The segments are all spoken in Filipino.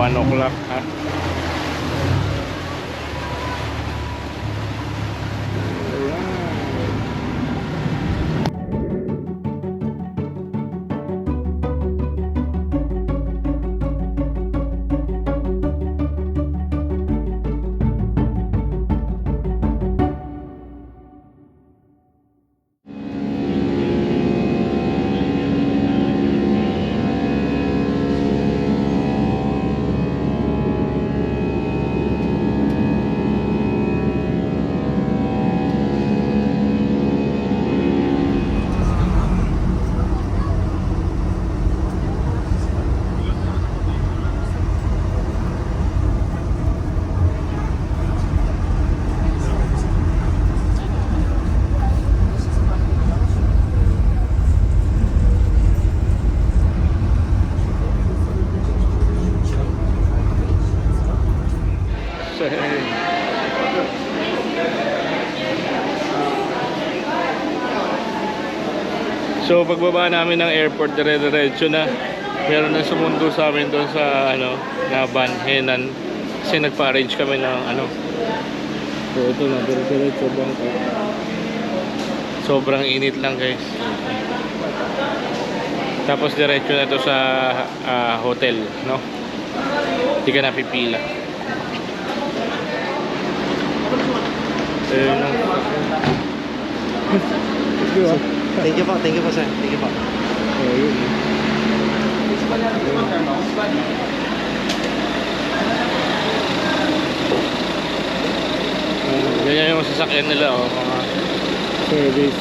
1 o'clock ha. So pagbaba namin ng airport, dire-diretso na. Meron na sumundo sa amin doon sa na Van Henan kasi nagpa-arrange kami ng So ito na, dire-diretso Bangkok. Sobrang init lang guys. Tapos diretso na to sa hotel, no? Hindi ka na pipila. Thank you po sir. Thank you po. Ganyan yung sasakyan nila, mga service.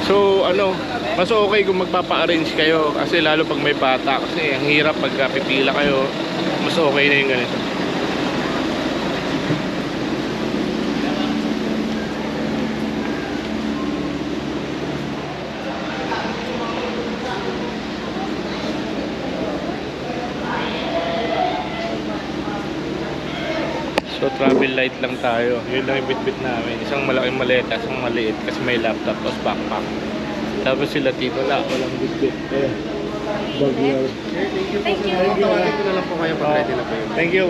So mas okay kung magpapa-arrange kayo kasi lalo pag may bata kasi ang hirap pag pipila kayo. Mas okay na yung ganito. So travel light lang tayo. Yun lang yung bitbit namin. Isang malaking maleta, isang maliit kasi may laptop tapos backpack. Tapos sila tito walang bitbit. Bag yard. Thank you. Tawagin ko na lang po kayo pag ready na po yun. Thank you.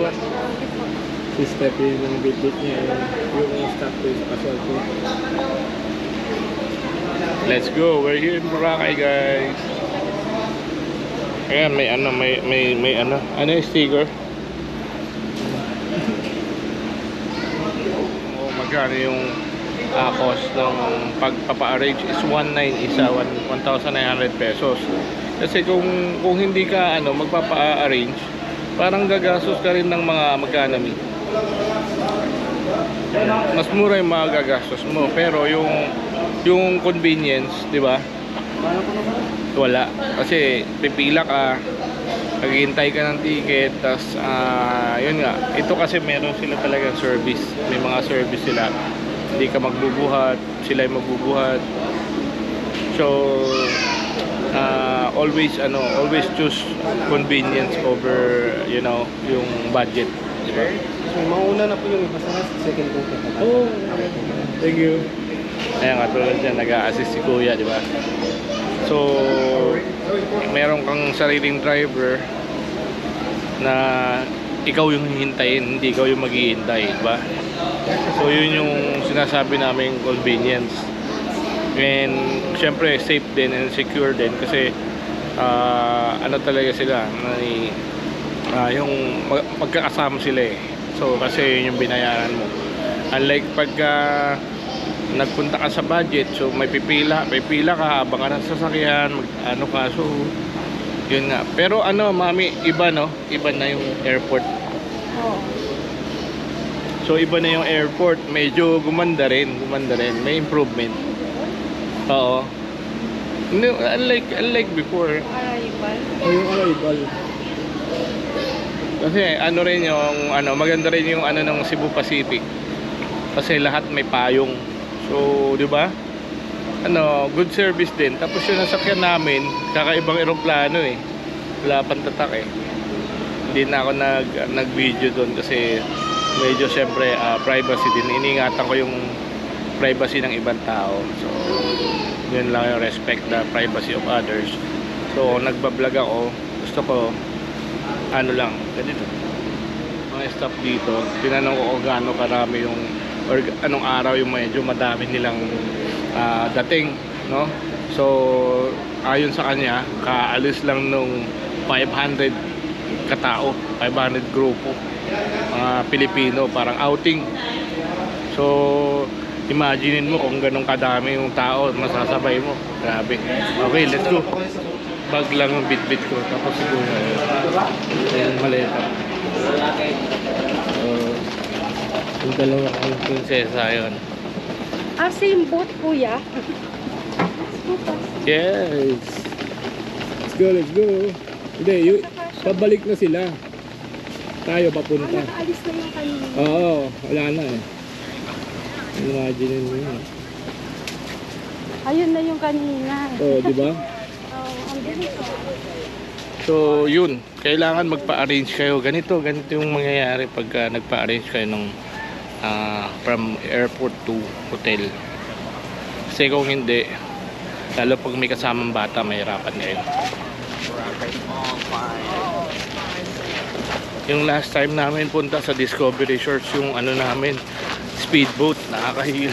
Si Steffi yung bitbit niya. Yung stock ko yung pasal ko. Let's go. We're here in Boracay guys. Ayan, may yung sticker. Magkano yung cost ng pagpapa-arrange is 1,900 isa, 1,900 pesos. Kasi kung hindi ka magpapa-arrange, parang gagastos ka rin ng mga magkano mas mura yung mga gagastos mo, pero yung convenience, di ba? Wala. Kasi pipila ka, maghihintay ka ng ticket, tas yun nga, ito kasi meron sila talagang service, may mga service sila, hindi ka magbubuhat, sila yung magbubuhat. So always choose convenience over yung budget, di ba? So mauna na po yung iba sa second booking. Oh, thank you. Ayan nga, tulad dyan, nag-a-assist si kuya, di ba? So meron kang sariling driver na ikaw yung hintayin, hindi ikaw yung maghihintay, diba? So yun yung sinasabi namin convenience. And syempre safe din and secure din kasi talaga sila yung magkakasama sila eh. So kasi yun yung binayaran mo. Unlike pagka nagpunta ka sa budget, so may pipila ka habang ka ng sasakyan, so yun nga. Pero mami, iba na yung airport. So iba na yung airport, medyo gumanda rin, may improvement. Oo. Unlike before. Arrival. Yung arrival. Kasi rin yung maganda rin yung ng Cebu Pacific. Kasi lahat may payong. So, di ba? Good service din. Tapos yung nasakyan namin, kakaibang eroplano eh. Wala pang tatak eh. Hindi na ako nag-video doon kasi medyo syempre privacy din. Iniingatan ko yung privacy ng ibang tao. So yun lang yung respect the privacy of others. So nagbablog ako, gusto ko ano lang, ganito mga staff dito, tinanong ko kung gaano karami yung or anong araw yung medyo madami nilang dating, no? So ayon sa kanya, kaalis lang nung 500 katao, 500 grupo mga Pilipino, parang outing. So imaginein mo kung ganun kadami yung tao masasabay mo, grabe. Okay, let's go. Bag lang ang bit-bit ko, tapos siguro ayun, maleta. Yung dalawa kong prinsesa yun. Same boat, kuya. Yes. Let's go, let's go. Hindi, pabalik na sila. Tayo papunta. Nakaalis na yung kanina. Oo, wala na eh. Imagine mo yun. Ayun na yung kanina. Oo, di ba? Ang bilis. So yun, kailangan magpa-arrange kayo. Ganito yung mangyayari pag nagpa-arrange kayo ng from airport to hotel. Kasi kung hindi, lalo pag may kasamang bata, mahirapan kayo. Yung last time namin punta sa Discovery Shores, yung ano namin, speedboat, nakakahilo.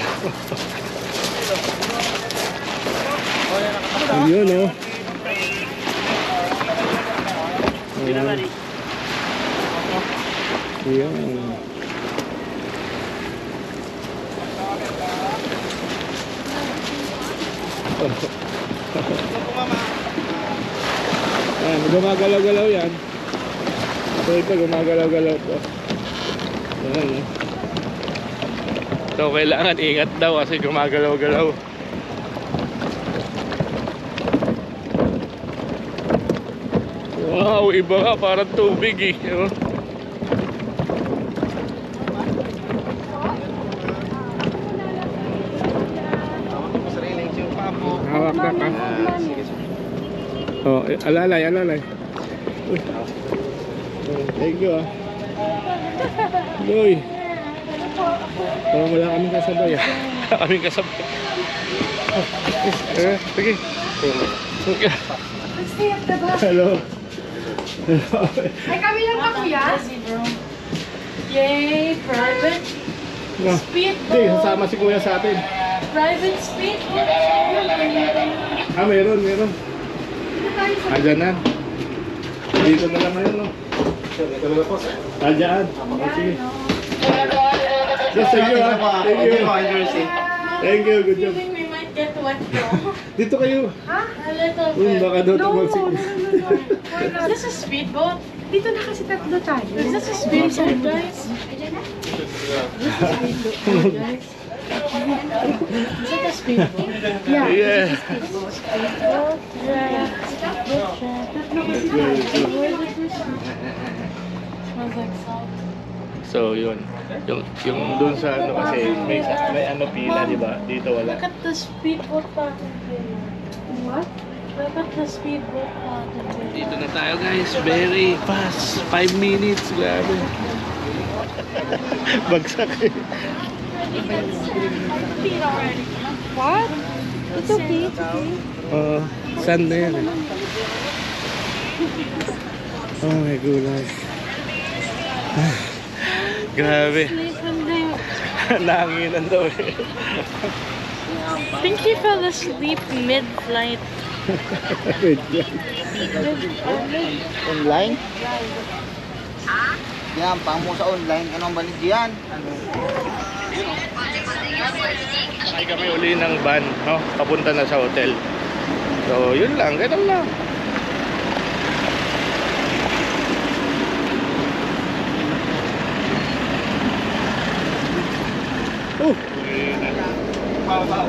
Yun oh. Ayan. Ayan, gumagalaw-galaw yan. So ito, gumagalaw-galaw po. Ayan, eh. So kailangan ingat daw kasi gumagalaw-galaw. Wow, iba nga, parang tubig eh. Oh. Hawak na ka. Oh, alalay, alalay. Uy. Thank you ah. Uy. Wala kaming kasabay ah. Kaming kasabay. Sige. Hello. Ay, kami lang pa, kuya? Yay! Private Hindi, speedboat! sasama si kuya sa atin. Private speedboat! Ah, meron. Andyan na. Dito na lang ngayon, no? Ito na po. Andyan. Sige. Yes, thank you, ah. Thank you. Thank you, good job. We might get wet though. Dito kayo. Ha? A little Baka daw tumagsig. Is this a speedboat? Dito na kasi tatlo tayo. Is this a speedboat, guys? Is it a speedboat? Yeah. Yeah. Speedboat, yeah. Tatlo kasi tayo. Where did we start? Smells like salt. So yun. Yung dun sa ano kasi may ano pila, di ba? Dito wala. Look at the speedboat pattern here. What? Look at the speedboat pattern here. Dito na tayo guys, very fast. 5 minutes, grabe. Bagsak eh. What? It's okay, it's okay. Saan na yan eh? Oh my goodness. Grabe. Sleeping. Nanginan daw eh. I think he fell asleep mid-flight. Online? Yan, pang mo sa online. Anong balik yan? Sakay kami uli ng van, no? Papunta na sa hotel. So, yun lang, ganun lang. Oh! Wow.